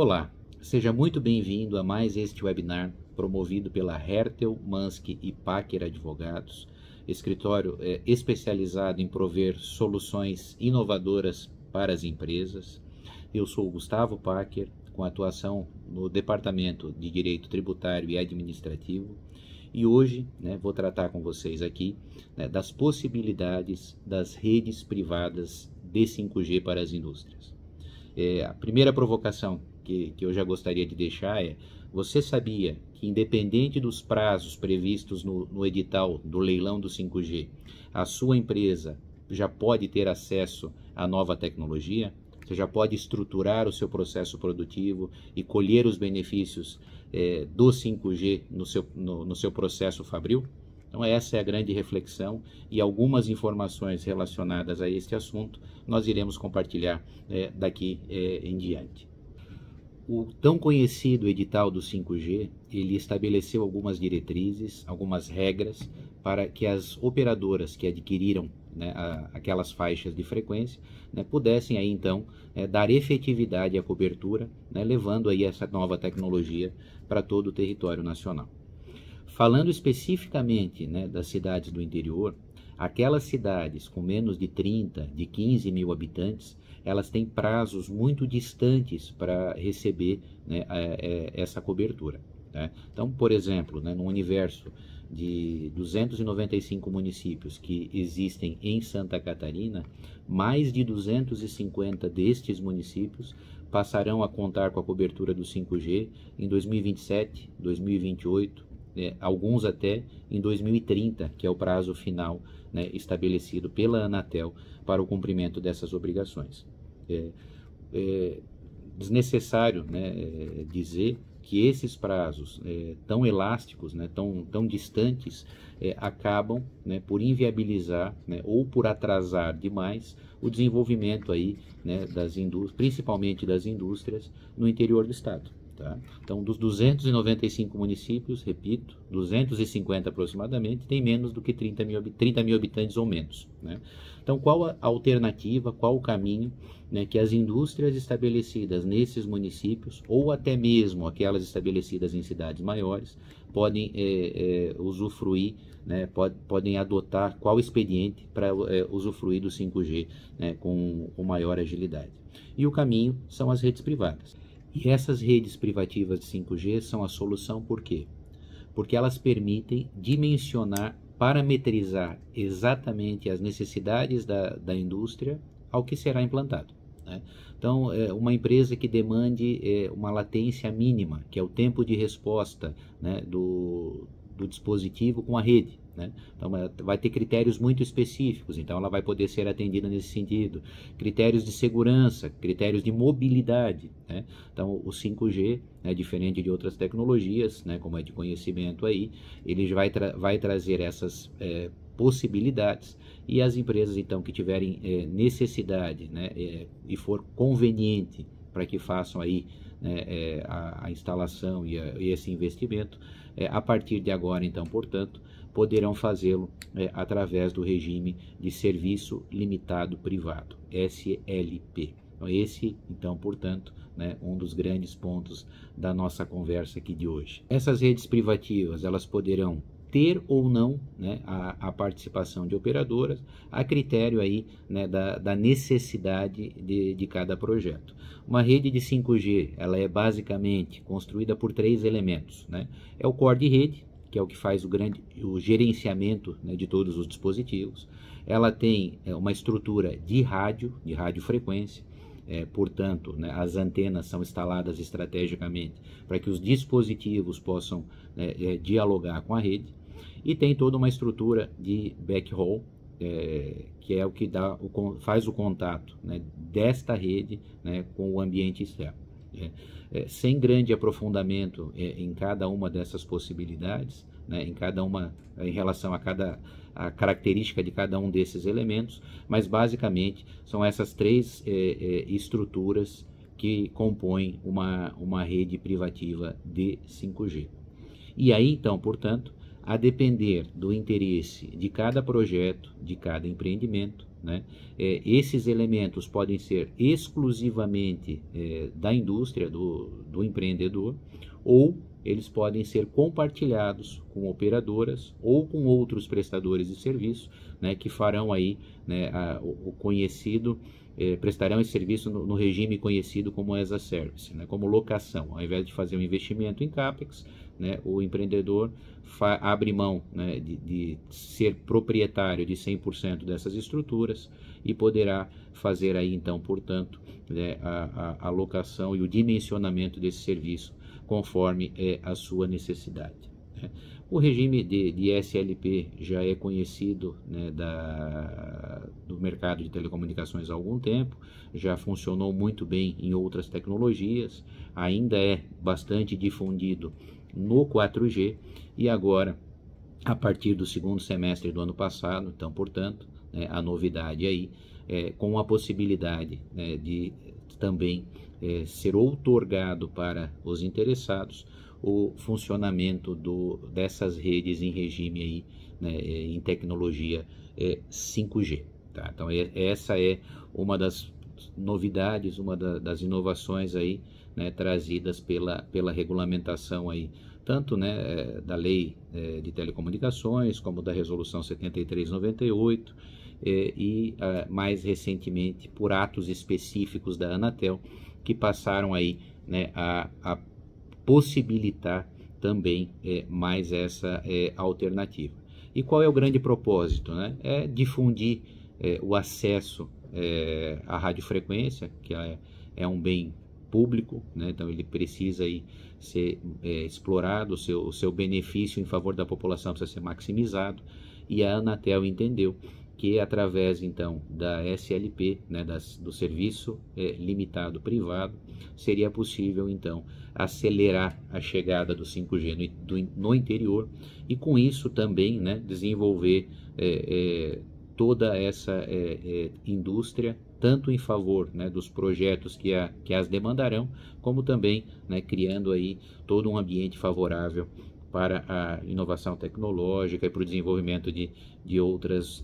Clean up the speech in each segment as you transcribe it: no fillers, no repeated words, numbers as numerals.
Olá, seja muito bem-vindo a mais este webinar promovido pela Hertel, Mansky e Packer Advogados, escritório especializado em prover soluções inovadoras para as empresas. Eu sou o Gustavo Packer, com atuação no Departamento de Direito Tributário e Administrativo, e hoje vou tratar com vocês aqui das possibilidades das redes privadas de 5G para as indústrias. A primeira provocação que eu já gostaria de deixar é: você sabia que, independente dos prazos previstos no edital do leilão do 5G, a sua empresa já pode ter acesso à nova tecnologia? Você já pode estruturar o seu processo produtivo e colher os benefícios do 5G no seu processo fabril? Então essa é a grande reflexão, e algumas informações relacionadas a este assunto nós iremos compartilhar daqui em diante. O tão conhecido edital do 5G, ele estabeleceu algumas diretrizes, algumas regras para que as operadoras que adquiriram aquelas faixas de frequência pudessem aí então dar efetividade à cobertura, levando aí essa nova tecnologia para todo o território nacional. Falando especificamente das cidades do interior, aquelas cidades com menos de 30, de 15 mil habitantes, elas têm prazos muito distantes para receber essa cobertura. Então, por exemplo, no universo de 295 municípios que existem em Santa Catarina, mais de 250 destes municípios passarão a contar com a cobertura do 5G em 2027, 2028, alguns até em 2030, que é o prazo final estabelecido pela Anatel para o cumprimento dessas obrigações. É desnecessário dizer que esses prazos tão elásticos, tão distantes, acabam por inviabilizar ou por atrasar demais o desenvolvimento aí, das indústrias, principalmente das indústrias no interior do estado. Então, dos 295 municípios, repito, 250 aproximadamente, tem menos do que 30 mil habitantes ou menos. Então, qual a alternativa, qual o caminho que as indústrias estabelecidas nesses municípios, ou até mesmo aquelas estabelecidas em cidades maiores, podem usufruir, podem adotar, qual expediente para usufruir do 5G com maior agilidade? E o caminho são as redes privadas. E essas redes privativas de 5G são a solução. Por quê? Porque elas permitem dimensionar, parametrizar exatamente as necessidades da indústria ao que será implantado. Então, uma empresa que demande uma latência mínima, que é o tempo de resposta do dispositivo com a rede. Então, vai ter critérios muito específicos, então ela vai poder ser atendida nesse sentido. Critérios de segurança, critérios de mobilidade. Então, o 5G, diferente de outras tecnologias, como é de conhecimento aí, ele vai trazer essas possibilidades, e as empresas então que tiverem necessidade e for conveniente para que façam aí a instalação e esse investimento, a partir de agora então, portanto, poderão fazê-lo através do regime de Serviço Limitado Privado, SLP. Então, esse, então, portanto, um dos grandes pontos da nossa conversa aqui de hoje. Essas redes privativas, elas poderão ter ou não a participação de operadoras, a critério aí da necessidade de cada projeto. Uma rede de 5G, ela é basicamente construída por 3 elementos. É o core de rede, que é o que faz o gerenciamento de todos os dispositivos. Ela tem uma estrutura de radiofrequência, portanto, as antenas são instaladas estrategicamente para que os dispositivos possam dialogar com a rede, e tem toda uma estrutura de backhaul, que é o que faz o contato desta rede com o ambiente externo. Sem grande aprofundamento em cada uma dessas possibilidades, em relação a característica de cada um desses elementos, mas basicamente são essas 3 estruturas que compõem uma rede privativa de 5G. E aí então, portanto, a depender do interesse de cada projeto, de cada empreendimento, né? Esses elementos podem ser exclusivamente da indústria, do empreendedor, ou eles podem ser compartilhados com operadoras ou com outros prestadores de serviço, né, que farão aí, né, o conhecido, prestarão esse serviço no regime conhecido como as a service, né, como locação. Ao invés de fazer um investimento em CAPEX, né, o empreendedor abre mão, né, de ser proprietário de 100% dessas estruturas e poderá fazer aí então, portanto, né, a locação e o dimensionamento desse serviço conforme a sua necessidade, né. O regime de SLP já é conhecido, né, do mercado de telecomunicações há algum tempo, já funcionou muito bem em outras tecnologias, ainda é bastante difundido no 4G e agora, a partir do segundo semestre do ano passado, então, portanto, né, a novidade aí, com a possibilidade, né, de também ser outorgado para os interessados o funcionamento dessas redes em regime aí, né, em tecnologia 5G. Tá? Então essa é uma das novidades, uma das inovações aí, né, trazidas pela regulamentação aí, tanto, né, da lei de telecomunicações, como da resolução 73/98, e mais recentemente por atos específicos da Anatel, que passaram aí, né, a possibilitar também mais essa alternativa. E qual é o grande propósito, né? É difundir o acesso à radiofrequência, que é um bem público, né? Então ele precisa aí ser explorado, o seu benefício em favor da população precisa ser maximizado, e a Anatel entendeu que através então da SLP, né, do serviço limitado privado, seria possível então acelerar a chegada do 5G no interior e com isso também, né, desenvolver toda essa indústria, tanto em favor, né, dos projetos que as demandarão, como também, né, criando aí todo um ambiente favorável para a inovação tecnológica e para o desenvolvimento de outras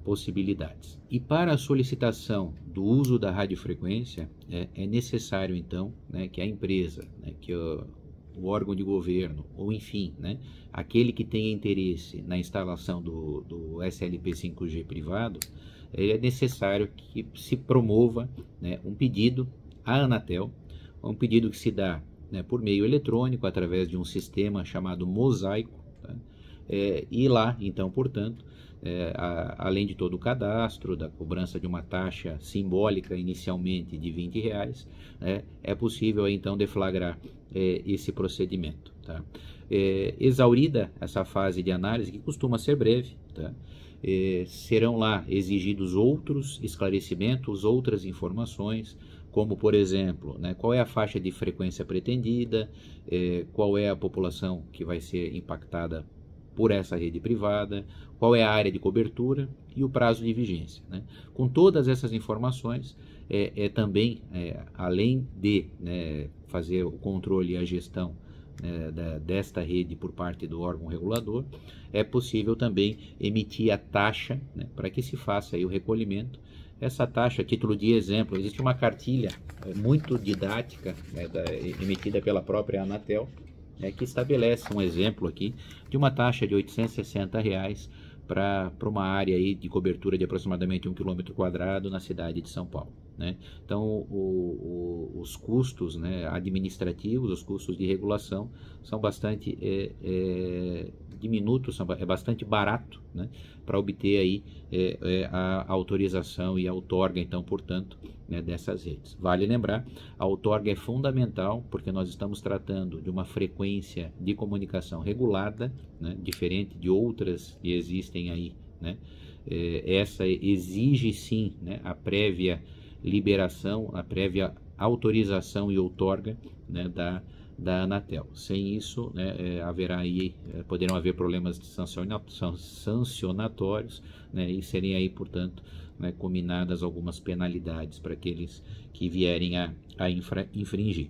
possibilidades. E para a solicitação do uso da radiofrequência, é necessário então, né, que a empresa, né, que o órgão de governo, ou enfim, né, aquele que tenha interesse na instalação do SLP 5G privado, é necessário que se promova, né, um pedido à Anatel, um pedido que se dá, né, por meio eletrônico, através de um sistema chamado Mosaico, tá? E lá, então, portanto, além de todo o cadastro, da cobrança de uma taxa simbólica inicialmente de R$20, é possível então deflagrar esse procedimento. Tá? Exaurida essa fase de análise, que costuma ser breve, tá? Serão lá exigidos outros esclarecimentos, outras informações, como, por exemplo, né, qual é a faixa de frequência pretendida, qual é a população que vai ser impactada por essa rede privada, qual é a área de cobertura e o prazo de vigência, né? Com todas essas informações, também, além de, né, fazer o controle e a gestão desta rede por parte do órgão regulador, é possível também emitir a taxa, né, para que se faça aí o recolhimento. Essa taxa, a título de exemplo, existe uma cartilha muito didática, né, emitida pela própria Anatel, que estabelece um exemplo aqui de uma taxa de R$860 para uma área aí de cobertura de aproximadamente 1 km² na cidade de São Paulo, né? Então, os custos, né, administrativos, os custos de regulação são bastante diminutos, é bastante barato, né, para obter aí a autorização e a outorga, então, portanto, né, dessas redes. Vale lembrar, a outorga é fundamental porque nós estamos tratando de uma frequência de comunicação regulada, né, diferente de outras que existem aí, né? Essa exige sim, né, a prévia liberação, a prévia autorização e outorga, né, da Anatel. Sem isso, né, haverá aí, poderão haver problemas sancionatórios, né, e serem aí, portanto, né, combinadas algumas penalidades para aqueles que vierem a infringir.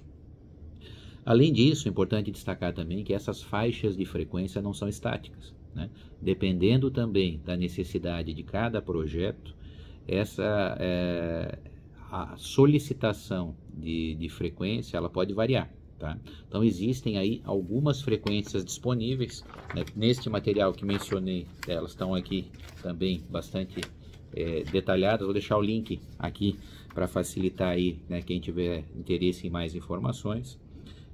Além disso, é importante destacar também que essas faixas de frequência não são estáticas, né? Dependendo também da necessidade de cada projeto, a solicitação de frequência ela pode variar. Tá? Então existem aí algumas frequências disponíveis, né? Neste material que mencionei, elas estão aqui também bastante detalhadas. Vou deixar o link aqui para facilitar aí, né, quem tiver interesse em mais informações.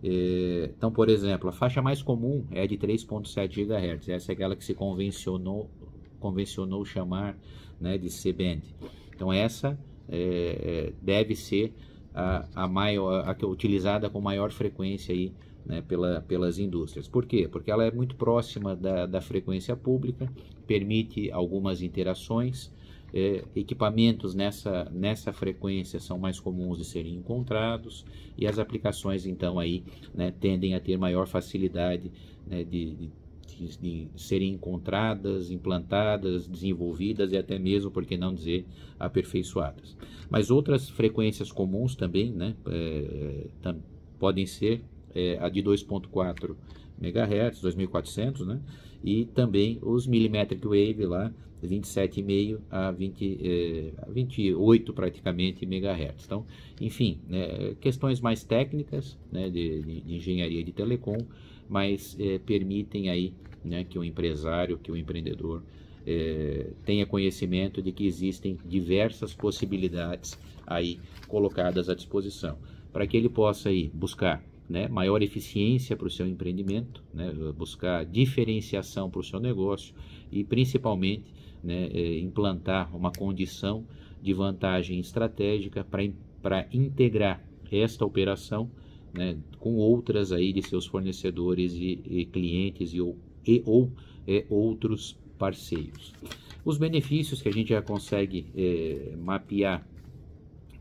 Então, por exemplo, a faixa mais comum é de 3.7 GHz, essa é aquela que se convencionou chamar, né, de C-band. Então essa deve ser a que é utilizada com maior frequência aí, né, pelas indústrias. Por quê? Porque ela é muito próxima da frequência pública, permite algumas interações, equipamentos nessa frequência são mais comuns de serem encontrados, e as aplicações então aí, né, tendem a ter maior facilidade, né, de serem encontradas, implantadas, desenvolvidas e até mesmo, por que não dizer, aperfeiçoadas. Mas outras frequências comuns também, né, podem ser a de 2.4 MHz, 2400, né, e também os millimetric wave lá, 27,5 a 28 praticamente MHz. Então, enfim, né, questões mais técnicas, né, de engenharia de telecom, mas permitem aí, né, que o empresário, que o empreendedor tenha conhecimento de que existem diversas possibilidades aí colocadas à disposição, para que ele possa aí buscar, né, maior eficiência para o seu empreendimento, né, buscar diferenciação para o seu negócio e principalmente, né, implantar uma condição de vantagem estratégica para integrar esta operação, né, com outras aí de seus fornecedores e clientes ou outros parceiros. Os benefícios que a gente já consegue mapear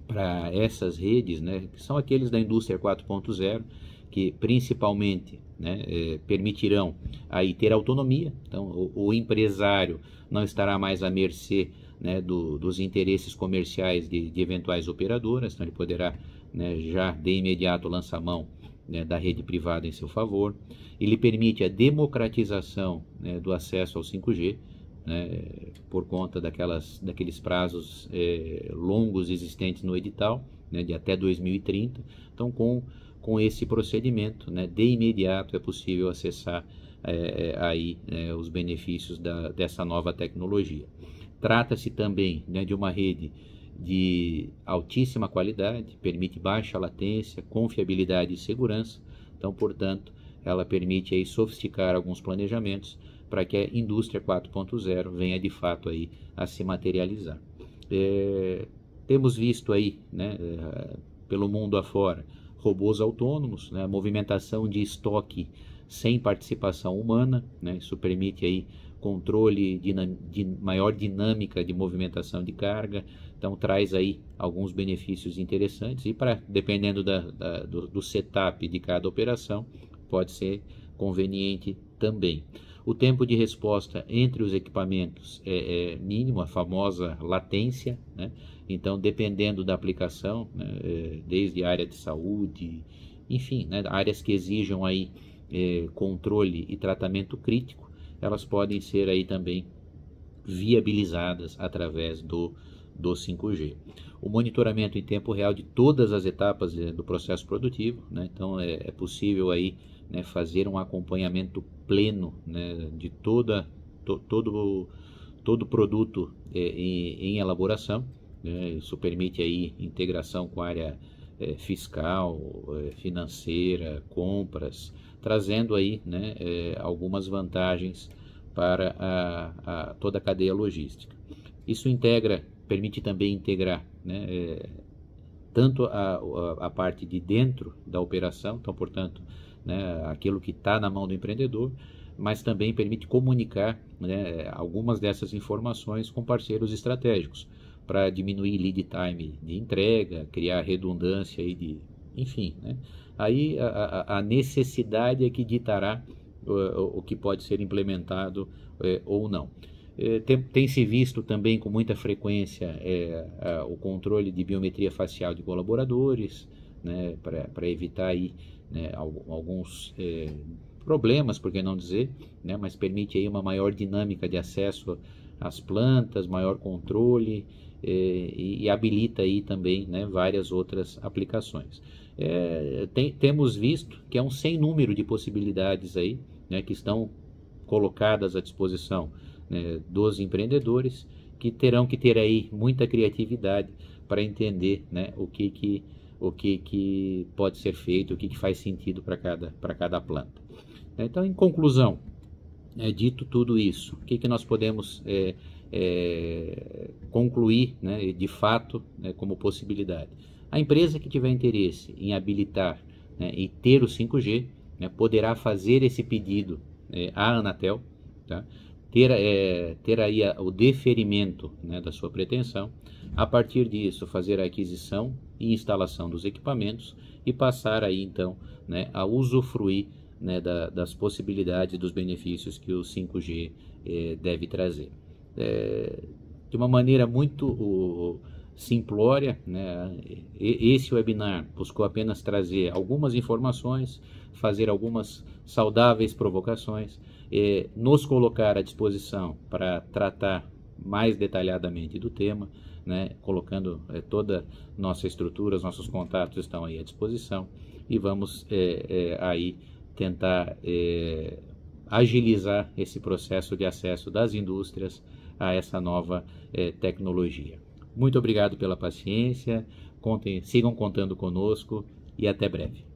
para essas redes, né, que são aqueles da indústria 4.0, que principalmente, né, permitirão aí ter autonomia. Então o empresário não estará mais à mercê, né, dos interesses comerciais de eventuais operadoras, então ele poderá, né, já de imediato lançar mão, né, da rede privada em seu favor. Ele permite a democratização, né, do acesso ao 5G, né, por conta daqueles prazos longos existentes no edital, né, de até 2030. Então, com esse procedimento, né, de imediato é possível acessar aí os benefícios dessa nova tecnologia. Trata-se também, né, de uma rede de altíssima qualidade, permite baixa latência, confiabilidade e segurança. Então, portanto, ela permite aí sofisticar alguns planejamentos para que a indústria 4.0 venha de fato aí a se materializar. Temos visto aí, né, pelo mundo afora, robôs autônomos, né, movimentação de estoque sem participação humana, né, isso permite aí controle de maior dinâmica de movimentação de carga, então traz aí alguns benefícios interessantes e dependendo do setup de cada operação, pode ser conveniente também. O tempo de resposta entre os equipamentos é mínimo, a famosa latência, né? Então dependendo da aplicação, né, desde a área de saúde, enfim, né, áreas que exijam aí controle e tratamento crítico, elas podem ser aí também viabilizadas através do 5G. O monitoramento em tempo real de todas as etapas do processo produtivo, né? Então é possível aí, né, fazer um acompanhamento pleno, né, de todo produto em elaboração, né? Isso permite aí integração com a área fiscal, financeira, compras, trazendo aí, né, algumas vantagens para toda a cadeia logística. Isso permite também integrar, né, tanto a parte de dentro da operação, então, portanto, né, aquilo que está na mão do empreendedor, mas também permite comunicar, né, algumas dessas informações com parceiros estratégicos, para diminuir lead time de entrega, criar redundância aí enfim, né? Aí a necessidade é que ditará o que pode ser implementado ou não. Tem se visto também com muita frequência o controle de biometria facial de colaboradores, né, para evitar aí, né, alguns problemas, por que não dizer, né, mas permite aí uma maior dinâmica de acesso às plantas, maior controle e habilita aí também, né, várias outras aplicações. Temos visto que é um sem número de possibilidades aí, né, que estão colocadas à disposição, né, dos empreendedores, que terão que ter aí muita criatividade para entender, né, o que pode ser feito, o que faz sentido para cada planta. Então, em conclusão, dito tudo isso, o que nós podemos concluir, né, de fato, né, como possibilidade? A empresa que tiver interesse em habilitar, né, e ter o 5G, né, poderá fazer esse pedido à Anatel, tá? ter aí o deferimento, né, da sua pretensão. A partir disso, fazer a aquisição e instalação dos equipamentos e passar aí então, né, a usufruir, né, das possibilidades, dos benefícios que o 5G deve trazer. De uma maneira muito simplória, né, esse webinar buscou apenas trazer algumas informações, fazer algumas saudáveis provocações, nos colocar à disposição para tratar mais detalhadamente do tema, né, colocando toda nossa estrutura, os nossos contatos estão aí à disposição, e vamos aí tentar agilizar esse processo de acesso das indústrias a essa nova tecnologia. Muito obrigado pela paciência, sigam contando conosco e até breve.